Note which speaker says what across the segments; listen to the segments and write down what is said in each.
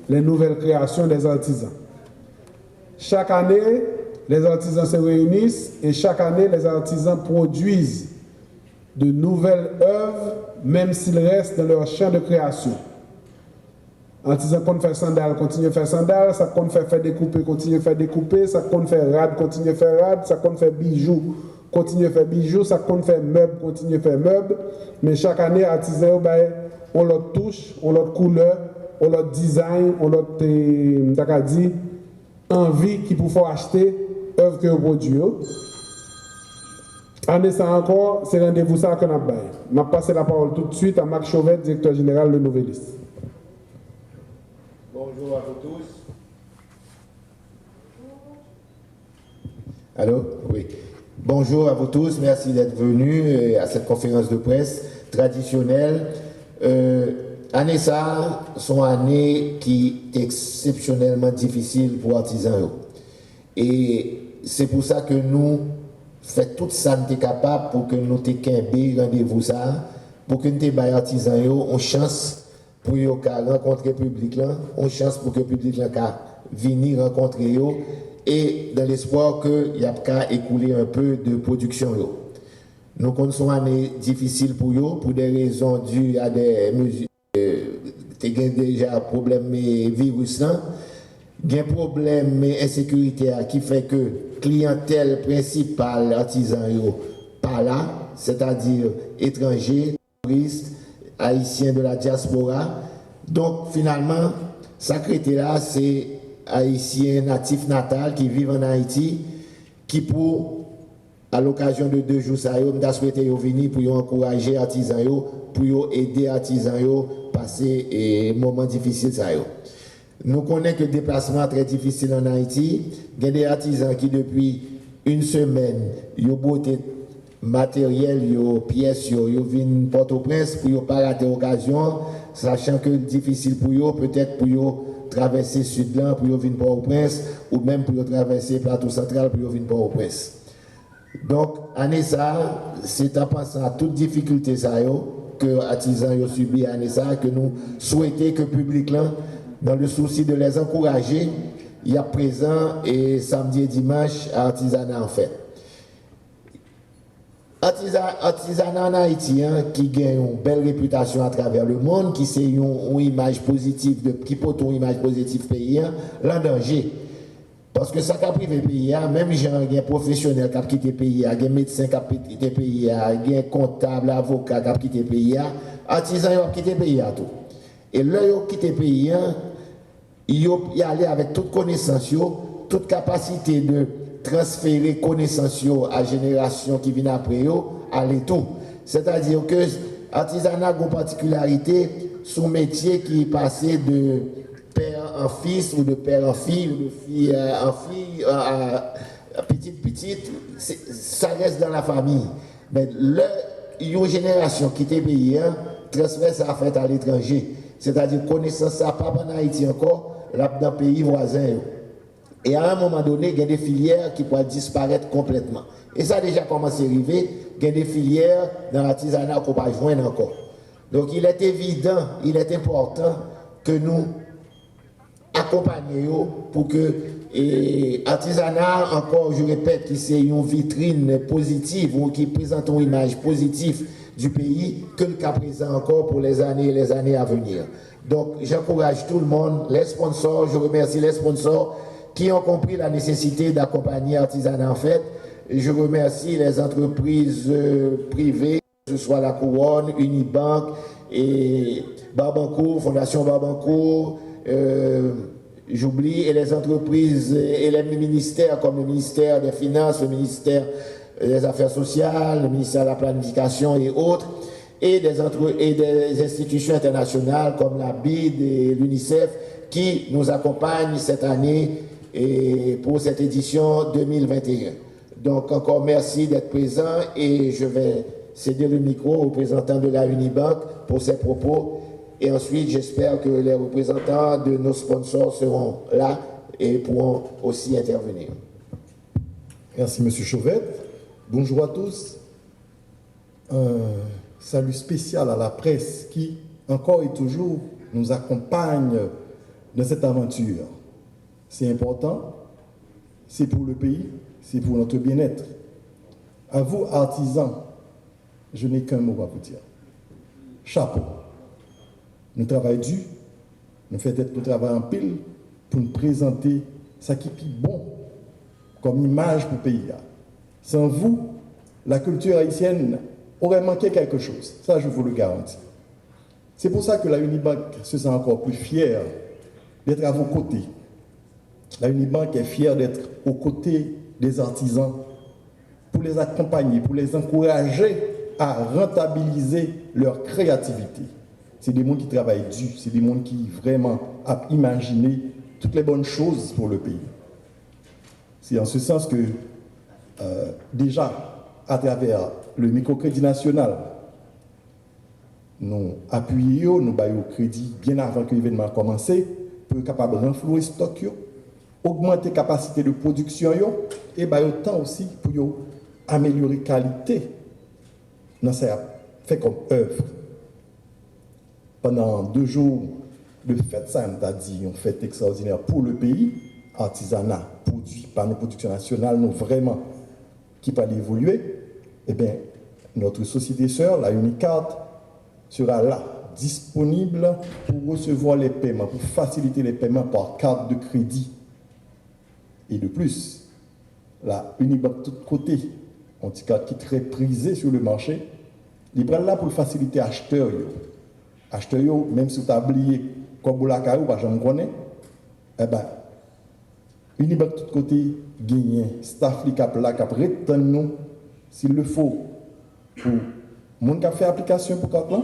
Speaker 1: les nouvelles créations des artisans. Chaque année, les artisans se réunissent et chaque année, les artisans produisent de nouvelles œuvres, même s'ils restent dans leur champ de création. Artisan qu'on fait sandales, continue à faire sandales, ça qu'on fait découper, continue à faire découper, ça qu'on fait rad, continue à faire rad, ça qu'on fait bijoux, continue à faire bijoux, ça qu'on fait meubles, continue à faire meubles. Mais chaque année, artisan, on leur touche, on leur couleur, on leur design, on leur envie qui pour faire acheter œuvre que vous produisez. Année ça encore, c'est rendez-vous ça qu'on a baillé. Je vais passer la parole tout de suite à Marc Chauvet, directeur général de Novelis.
Speaker 2: Bonjour à vous tous. Allô? Oui. Bonjour à vous tous, merci d'être venus à cette conférence de presse traditionnelle. Année ça, sont années qui est exceptionnellement difficile pour artisans. Et c'est pour ça que nous faisons tout ça nous capable pour que nous ayons rendez-vous ça, pour que nous ayons artisans une chance pour rencontrer le public là, une chance pour que le public là venir rencontrer eux, et dans l'espoir qu'il y a qu'à écouler un peu de production. Nous connaissons une année difficile pour eux, pour des raisons dues à des mesures. Il y a déjà problème virus là, il y a un problème insécurité qui fait que clientèle principale artisan pas là, c'est-à-dire étrangers, touristes, haïtiens de la diaspora. Donc finalement, sacré là, c'est haïtiens natifs natals qui vivent en Haïti, qui pour à l'occasion de 2 jours, ça y souhaité venir pour encourager les artisans, pour aider les artisans à passer des moments difficiles. Nous connaissons que le déplacement est très difficile en Haïti. Il y a des artisans qui, depuis une semaine, ils ont beauté matériel, pièces, ils viennent Port-au-Prince pour ne pas rater l'occasion, sachant que c'est difficile pour eux, peut-être pour eux traverser Sud-Lan, pour eux venir Port-au-Prince, ou même pour eux traverser le plateau central, pour eux venir Port-au-Prince. Donc, année ça, c'est en pensant à toutes difficultés que les artisans ont subi année ça, que nous souhaitons que le public, là, dans le souci de les encourager, il y a présent et samedi et dimanche à artisanat en fait. Artisanat en Haïti qui gagne une belle réputation à travers le monde, qui c'est une image positive, qui porte une image positive pays, là danger. Parce que ça qui a privé le pays, même gens, il y a des professionnels qui ont quitté le pays, il y a des médecins qui ont quitté le pays, il y a des comptables, avocats qui ont quitté le pays, les artisans ont quitté le pays. Et là, ils ont quitté le pays, ils ont allé avec toute connaissance, toute capacité de transférer connaissance à la génération qui vient après eux, à l'étau. C'est-à-dire que l'artisanat a une particularité, son métier qui est passé de père en fils ou de père en fille ou de fille en fille à petite, ça reste dans la famille. Mais là, il y a une génération qui était payée, transfère ça fait à l'étranger. C'est-à-dire connaissance ça pas en Haïti encore, là dans le pays voisin. Et à un moment donné, il y a des filières qui peuvent disparaître complètement. Et ça a déjà commencé à arriver, il y a des filières dans l'artisanat qu'on ne peut pas joindre encore. Donc il est évident, il est important que nous accompagnions pour que l'artisanat, encore je répète, qui c'est une vitrine positive ou qui présente une image positive du pays, que le cas présent encore pour les années à venir. Donc j'encourage tout le monde, les sponsors, je remercie les sponsors qui ont compris la nécessité d'accompagner l'artisanat en fait. Je remercie les entreprises privées, que ce soit la Couronne, Unibank et Barbancourt, Fondation Barbancourt, j'oublie, et les entreprises et les ministères comme le ministère des Finances, le ministère des Affaires sociales, le ministère de la Planification et autres, et des institutions internationales comme la BID et l'UNICEF qui nous accompagnent cette année et pour cette édition 2021. Donc encore merci d'être présent et je vais céder le micro au représentant de la Unibank pour ses propos et ensuite j'espère que les représentants de nos sponsors seront là et pourront aussi intervenir.
Speaker 3: Merci M. Chauvet. Bonjour à tous. Un salut spécial à la presse qui encore et toujours nous accompagne dans cette aventure. C'est important, c'est pour le pays, c'est pour notre bien-être. À vous, artisans, je n'ai qu'un mot à vous dire. Chapeau. Nous travaillons dur, nous faisons notre travail en pile pour nous présenter ce qui est bon comme image pour le pays. Sans vous, la culture haïtienne aurait manqué quelque chose. Ça, je vous le garantis. C'est pour ça que la Unibank se sent encore plus fière d'être à vos côtés. La Unibank est fière d'être aux côtés des artisans pour les accompagner, pour les encourager à rentabiliser leur créativité. C'est des gens qui travaillent dur, c'est des gens qui vraiment ont imaginé toutes les bonnes choses pour le pays. C'est en ce sens que déjà, à travers le microcrédit national, nous appuyons, nous baillons au crédit bien avant que l'événement a commencé, pour être capable de renflouer le stock, augmenter la capacité de production et baillons temps aussi pour améliorer la qualité. Dans ça fait comme œuvre. Pendant 2 jours de fête, ça on a dit, une fête extraordinaire pour le pays, artisanat, produit par nos productions nationales, nous vraiment qui va évoluer. Eh bien, notre société sœur, la Unicard, sera là, disponible pour recevoir les paiements, pour faciliter les paiements par carte de crédit. Et de plus, la Unibank de tous côtés, un petit carte qui est très prisé sur le marché, il est là pour faciliter les acheteurs. Acheteurs, même si vous avez oublié comme la caillou, je me connais, eh bien, Unibank de tous côtés, gagne, staff qui est là, qui rétend nous, s'il le faut, pour les gens qui ont fait application pour carte là,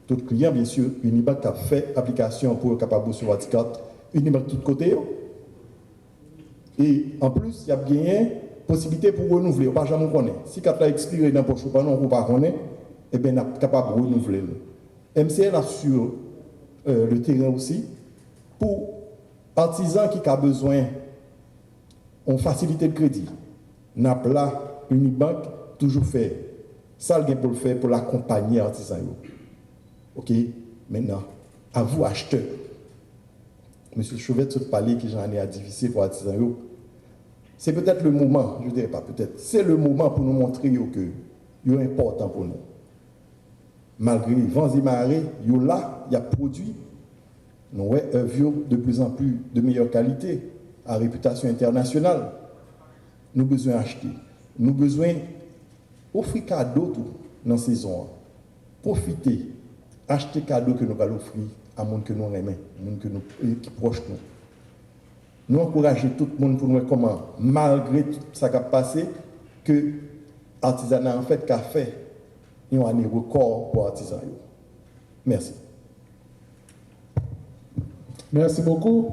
Speaker 3: tout client, bien sûr, Unibank a fait application pour être capable de recevoir la carte, Unibank de tous côtés. Et en plus, il y a gagné possibilité pour renouveler. Pas jamais connaît. Si carte a expiré dans le prochain pas non, pas connaît, eh bien, on est capable de renouveler. MCL a sur le terrain aussi pour artisans qui ont besoin de facilité de crédit. Napla, Unibank, toujours fait ça pour le faire pour l'accompagner artisans. Ok, maintenant, à vous acheteurs. Monsieur Chauvet se parlait que j'en ai à difficile pour artisans. C'est peut-être le moment, je ne dirais pas peut-être, c'est le moment pour nous montrer que c'est important pour nous. Malgré les vents et marées, là, il y a produit, nous avons de plus en plus de meilleure qualité, à réputation internationale. Nous avons besoin d'acheter. Nous avons besoin d'offrir cadeaux dans la saison. Profiter, acheter cadeaux que nous allons offrir à monde que nous aimons, qui proche nous. Nous encourageons tout le monde pour nous comment, malgré tout ce qui a passé, que l'artisanat en fait qu'a fait une année record pour l'artisanat. Merci.
Speaker 1: Merci beaucoup.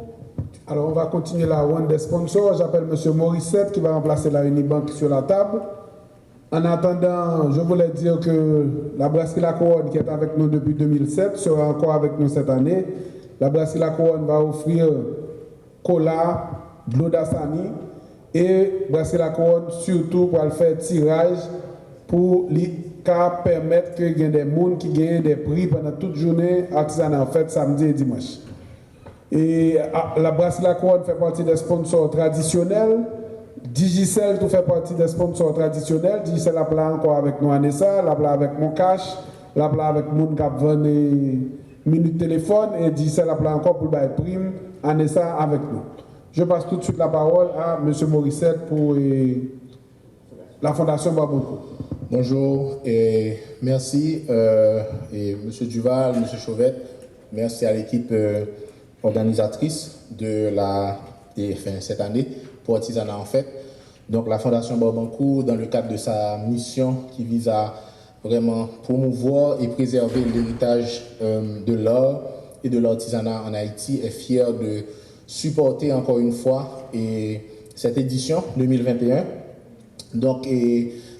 Speaker 1: Alors on va continuer la ronde des sponsors. J'appelle M. Morissette qui va remplacer la Unibank sur la table. En attendant, je voulais dire que la brasserie La Couronne, qui est avec nous depuis 2007, sera encore avec nous cette année. La brasserie La Couronne va offrir cola, de l'eau d'Assani et brasserie La Couronne surtout pour faire tirage pour permettre que y ait des gens qui gagnent des prix pendant toute journée artisanale en fait samedi et dimanche. Et la brasserie La Couronne fait partie des sponsors traditionnels. Digicel tout fait partie des sponsors traditionnels. Digicel a plat encore avec nous Anessa, la plat avec mon cash, la plat avec mon cap minute téléphone et Digicel a plat encore pour le prime Anessa avec nous. Je passe tout de suite la parole à M. Morissette pour la Fondation Baboncourt.
Speaker 4: Bonjour et merci et M. Duval, M. Chauvet, merci à l'équipe organisatrice de cette année pour Artisanat en fait. Donc la Fondation Baboncourt, dans le cadre de sa mission qui vise à vraiment promouvoir et préserver l'héritage de l'art et de l'artisanat en Haïti, est fière de supporter encore une fois cette édition 2021. Donc,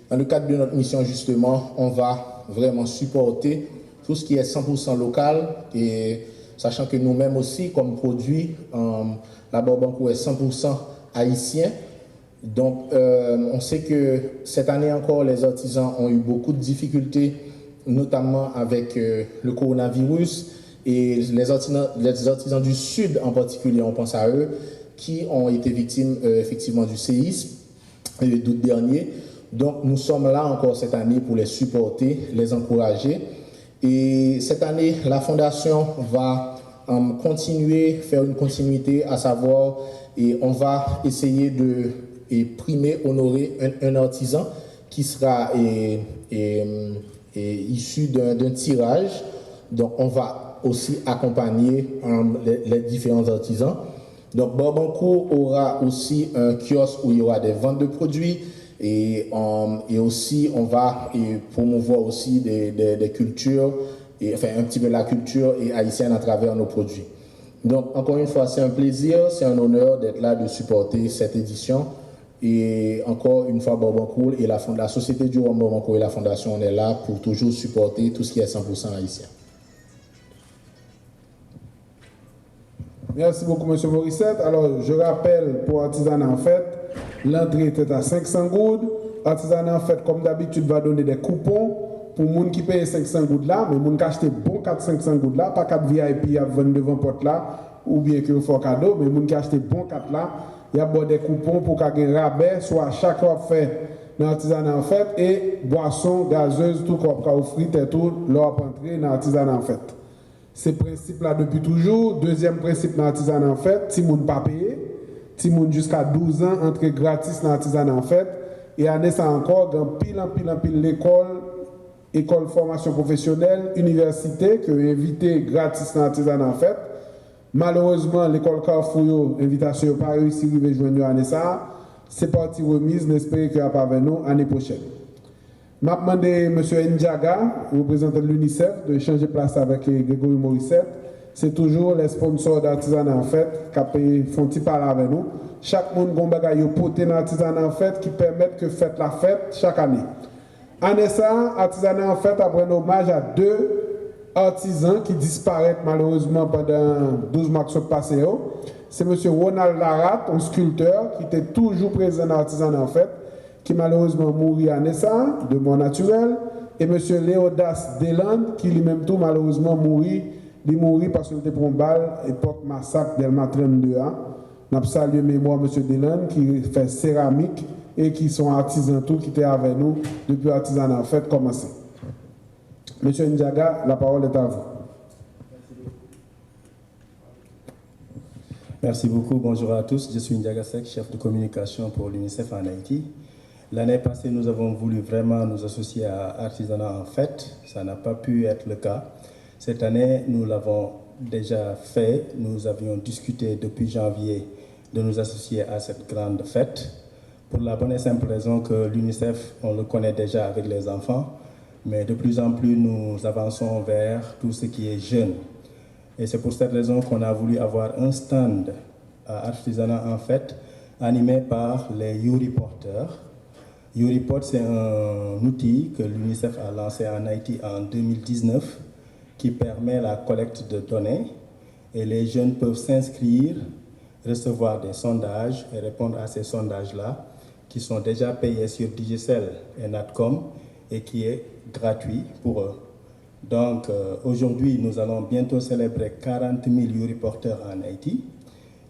Speaker 4: dans le cadre de notre mission, justement, on va vraiment supporter tout ce qui est 100% local et sachant que nous-mêmes aussi, comme produit, la Baboncourt est 100% haïtien. Donc, on sait que cette année encore, les artisans ont eu beaucoup de difficultés, notamment avec le coronavirus. Et les artisans du Sud en particulier, on pense à eux, qui ont été victimes effectivement du séisme d'août dernier. Donc nous sommes là encore cette année pour les supporter, les encourager. Et cette année, la Fondation va continuer, faire une continuité, à savoir, et on va essayer de primer, honorer un artisan qui sera issu d'un tirage. Donc on va aussi accompagner les différents artisans. Donc Barbancourt aura aussi un kiosque où il y aura des ventes de produits et aussi on va promouvoir aussi des cultures, enfin un petit peu la culture haïtienne à travers nos produits. Donc encore une fois, c'est un plaisir, c'est un honneur d'être là, de supporter cette édition. Et encore une fois, Barbancourt et la Société du Rhum Barbancourt et la Fondation, on est là pour toujours supporter tout ce qui est 100% haïtien.
Speaker 1: Merci beaucoup, M. Morissette. Alors, je rappelle pour Artisanat en Fête, l'entrée était à 500 gouttes. Artisanat en Fête, comme d'habitude, va donner des coupons pour les gens qui payent 500 gouttes là, mais les gens qui achètent bon 400-500 gouttes là, pas 4 VIP à vendre devant porte là, ou bien que vous faites cadeau, mais les gens qui achètent bon 4 là, il y a des coupons pour qu'il y ait un rabais, soit chaque fois fait dans l'artisanat en fête, et boissons, gazeuses, tout comme frites et tout, leur entrer dans l'artisanat en fête. Ce principe-là depuis toujours. Deuxième principe dans l'artisanat en fête, si moun pas payé, si moun jusqu'à 12 ans, entrer gratis dans l'artisanat en fête, et année ça encore, dans pile l'école formation professionnelle, université, que invité gratis dans l'artisanat en fête. Malheureusement, l'école Carrefour, invitation n'a pas réussi à rejoindre l'année ça. C'est parti remise, n'espérons qu'il n'y a pas avec nous l'année prochaine. Je vais demander à M. Ndiaga, représentant de l'UNICEF, de changer place avec Grégory Morissette. C'est toujours les sponsors d'artisanat en fête qui font parler avec nous. Chaque monde a un poté dans l'artisanat en fête qui permettent que fête la fête chaque année. Année ça, artisanat en fête a un hommage à 2 artisans qui disparaissent malheureusement pendant 12 mois qui sont passés. C'est M. Ronald Larat, un sculpteur qui était toujours présent dans l'artisanat en fête, qui malheureusement mourit à Nessa, de mort naturelle, et M. Léodas Deland, qui lui-même tout malheureusement mourit parce qu'il était pour une balle, époque massacre d'Elma 32 ans. Nous avons salué mémoire M. Deland, qui fait céramique et qui sont artisans tout, qui étaient avec nous depuis l'artisanat en fête commencé. M. Ndiaga, la parole est à vous.
Speaker 5: Merci beaucoup, bonjour à tous. Je suis Ndiaga Sek, chef de communication pour l'UNICEF en Haïti. L'année passée, nous avons voulu vraiment nous associer à Artisanat en Fête. Ça n'a pas pu être le cas. Cette année, nous l'avons déjà fait. Nous avions discuté depuis janvier de nous associer à cette grande fête. Pour la bonne et simple raison que l'UNICEF, on le connaît déjà avec les enfants, mais de plus en plus, nous avançons vers tout ce qui est jeune. Et c'est pour cette raison qu'on a voulu avoir un stand à Artisanat en Fête, animé par les YouReporters. YouReport, c'est un outil que l'UNICEF a lancé en Haïti en 2019 qui permet la collecte de données et les jeunes peuvent s'inscrire, recevoir des sondages et répondre à ces sondages-là qui sont déjà payés sur Digicel et Natcom et qui est gratuit pour eux. Donc aujourd'hui, nous allons bientôt célébrer 40 000 YouReporters en Haïti.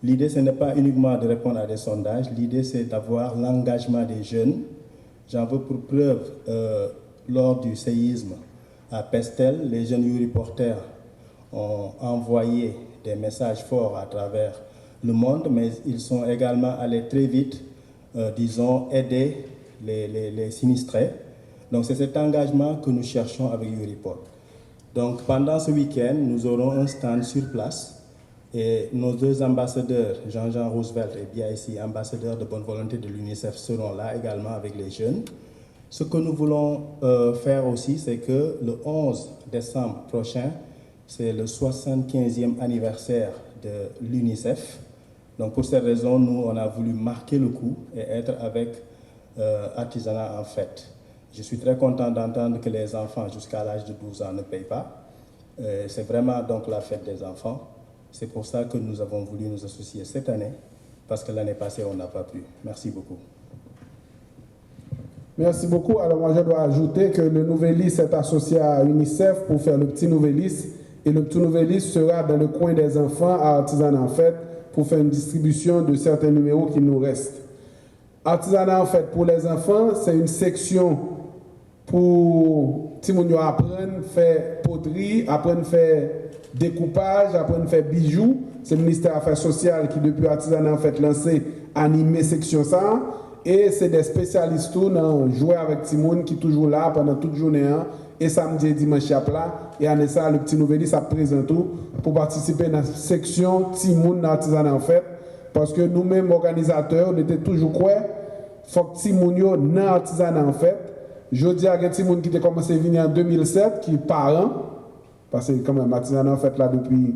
Speaker 5: L'idée, ce n'est pas uniquement de répondre à des sondages, l'idée, c'est d'avoir l'engagement des jeunes. J'en veux pour preuve, lors du séisme à Pestel, les jeunes YouReporters ont envoyé des messages forts à travers le monde, mais ils sont également allés très vite, disons, aider les sinistrés. Donc c'est cet engagement que nous cherchons avec YouReport. Donc pendant ce week-end, nous aurons un stand sur place et nos 2 ambassadeurs, Jean-Jean Roosevelt et Biaïsi, ambassadeurs de bonne volonté de l'UNICEF, seront là également avec les jeunes. Ce que nous voulons faire aussi, c'est que le 11 décembre prochain, c'est le 75e anniversaire de l'UNICEF. Donc pour cette raison, nous, on a voulu marquer le coup et être avec Artisanat en Fête. Je suis très content d'entendre que les enfants jusqu'à l'âge de 12 ans ne payent pas. C'est vraiment donc la fête des enfants. C'est pour ça que nous avons voulu nous associer cette année, parce que l'année passée, on n'a pas pu. Merci beaucoup.
Speaker 1: Merci beaucoup. Alors moi, je dois ajouter que le Nouvelis est associé à UNICEF pour faire le petit Nouvelis Et le Tout Nouvelliste sera dans le coin des enfants à Artisanat en Fête pour faire une distribution de certains numéros qui nous restent. Artisanat en Fête pour les enfants, c'est une section pour Timounio apprendre à faire poterie, apprendre à faire découpage, apprendre à faire bijoux. C'est le ministère des Affaires sociales qui, depuis Artisanat en Fête, lancé, animé section ça. Et c'est des spécialistes tout dans jouer avec Timoun qui est toujours là pendant toute journée. Et samedi et dimanche à plat. Et en ça, le Petit Nouvelliste a présent tout pour participer dans la section Timoun dans Artisanat en Fête. Parce que nous-mêmes, organisateurs, on était toujours quoi? Faut que Timoun yo dans Artisanat en Fête. Je dis à Timoun qui a commencé à venir en 2007, qui est parent. Parce que quand même, Artisanat en Fête là depuis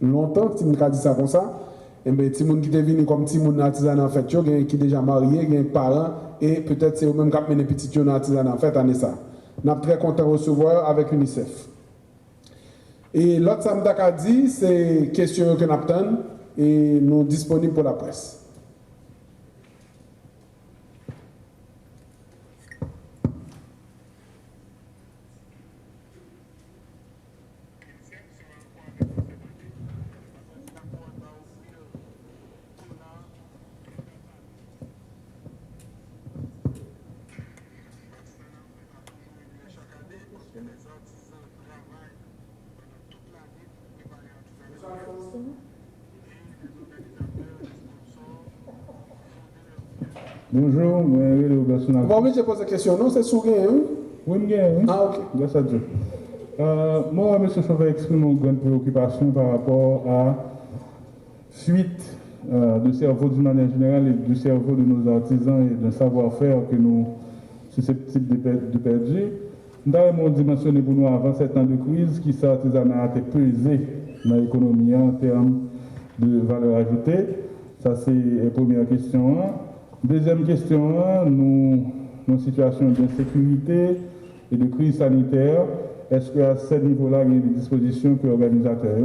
Speaker 1: longtemps, Timoun a dit ça comme ça. Et bien, Timoun qui est venu comme Timoun Artisanat en Fête, qui est déjà marié, qui est parent, et peut-être c'est eux-mêmes qui ont mené petit dans Artisanat en Fête, en ça. Nous sommes très contents de recevoir avec l'UNICEF. Et l'autre samedi a dit, c'est question que nous attendons, et nous sommes disponibles pour la presse.
Speaker 6: Bonjour, moi,
Speaker 1: Bon, oui, je pose la question. Non, c'est sourire, hein?
Speaker 6: Oui, oui.
Speaker 1: Ah, ok.
Speaker 6: Grâce à Dieu. Moi, M. Chauvet exprime une grande préoccupation par rapport à fuite de cerveau d'une manière générale et du cerveau de nos artisans et d'un savoir-faire que nous sommes susceptibles de perdre. Nous avons dimensionné pour nous avant 7 ans de crise qui l'artisanat a été pesé dans l'économie en termes de valeur ajoutée. Ça, c'est la première question. Deuxième question, nous sommes en situation d'insécurité et de crise sanitaire. Est-ce qu'à ce niveau-là, il y a des dispositions que l'organisateur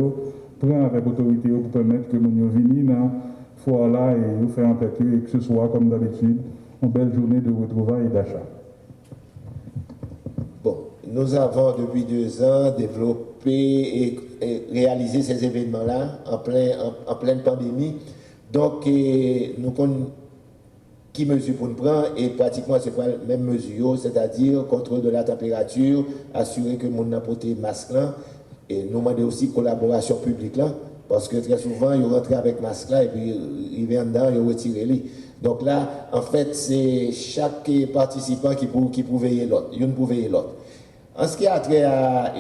Speaker 6: prend avec l'autorité pour permettre que nous venions dans ce foire-là et nous faire en fait et que ce soit, comme d'habitude, une belle journée de retrouvailles et d'achat?
Speaker 2: Bon, nous avons depuis 2 ans développé et réalisé ces événements-là en pleine pandémie. Donc, nous connaissons qui mesure pour nous prendre et pratiquement c'est pas la même mesure, c'est-à-dire contrôle de la température, assurer que mon apporté masque là et nous demander aussi collaboration publique là parce que très souvent ils rentrent avec masque là et puis ils viennent dedans ils retirent les. Donc là en fait c'est chaque participant qui peut veiller l'autre, une pour veiller l'autre. En ce qui a trait à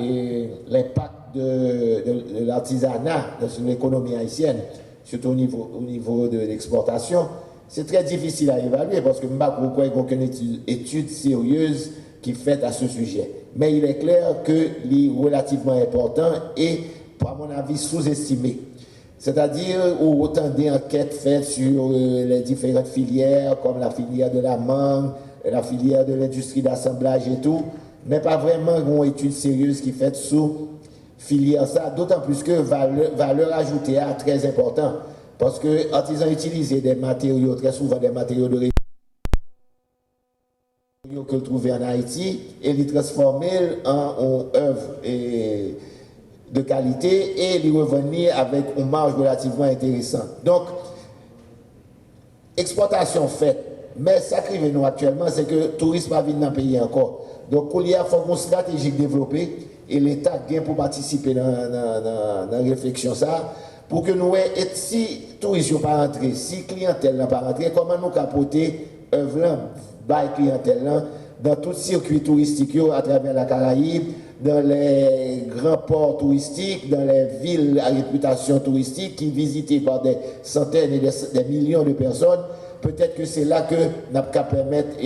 Speaker 2: l'impact de l'artisanat sur l'économie haïtienne, surtout au niveau de l'exportation, c'est très difficile à évaluer parce que je ne sais pas pourquoi il n'y a aucune étude sérieuse qui est faite à ce sujet. Mais il est clair qu'il est relativement important et, à mon avis, sous-estimé. C'est-à-dire, autant d'enquêtes faites sur les différentes filières, comme la filière de la mangue, la filière de l'industrie d'assemblage et tout, mais pas vraiment une étude sérieuse qui est faite sous filière ça, d'autant plus que valeur ajoutée est très important. Parce que les artisans utilisent des matériaux, très souvent des matériaux de que trouver en Haïti et les transformer en œuvres de qualité et les revenir avec une marge relativement intéressante. Donc, exportation faite, mais ça qui nous actuellement, c'est que le tourisme va venir dans le pays encore. Donc, il y a une stratégie développée et l'État vient pour participer dans la réflexion ça. Pour que nous, si touristes ne sont pas rentrés, si clientèle n'a pas rentré, comment nous capoter œuvre by clientèle dans tout circuit touristique à travers la Caraïbe, dans les grands ports touristiques, dans les villes à réputation touristique qui sont visitées par des centaines et des millions de personnes. Peut-être que c'est là que nous pouvons permettre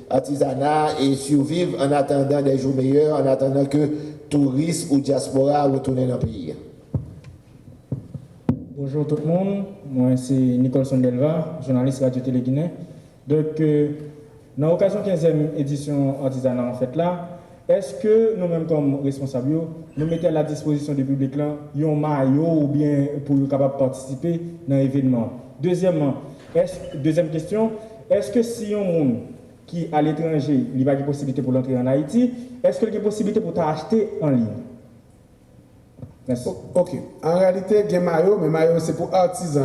Speaker 2: l'artisanat et survivre en attendant des jours meilleurs, en attendant que touristes ou diaspora retournent dans le pays.
Speaker 7: Bonjour tout le monde, moi c'est Nicole Sondelva, journaliste Radio-Télé Guinée. Donc, dans l'occasion 15e édition artisanat en fait là, est-ce que nous-mêmes comme responsables, nous mettons à la disposition du public là, un maillot ou bien pour être capable de participer dans l'événement? Deuxième question, est-ce que si un monde qui est à l'étranger, il n'y a pas de possibilité pour l'entrer en Haïti, est-ce qu'il y a une possibilité pour t'acheter en ligne? Merci.
Speaker 1: Ok. En réalité, il y a maillot, mais maillot c'est pour artisans.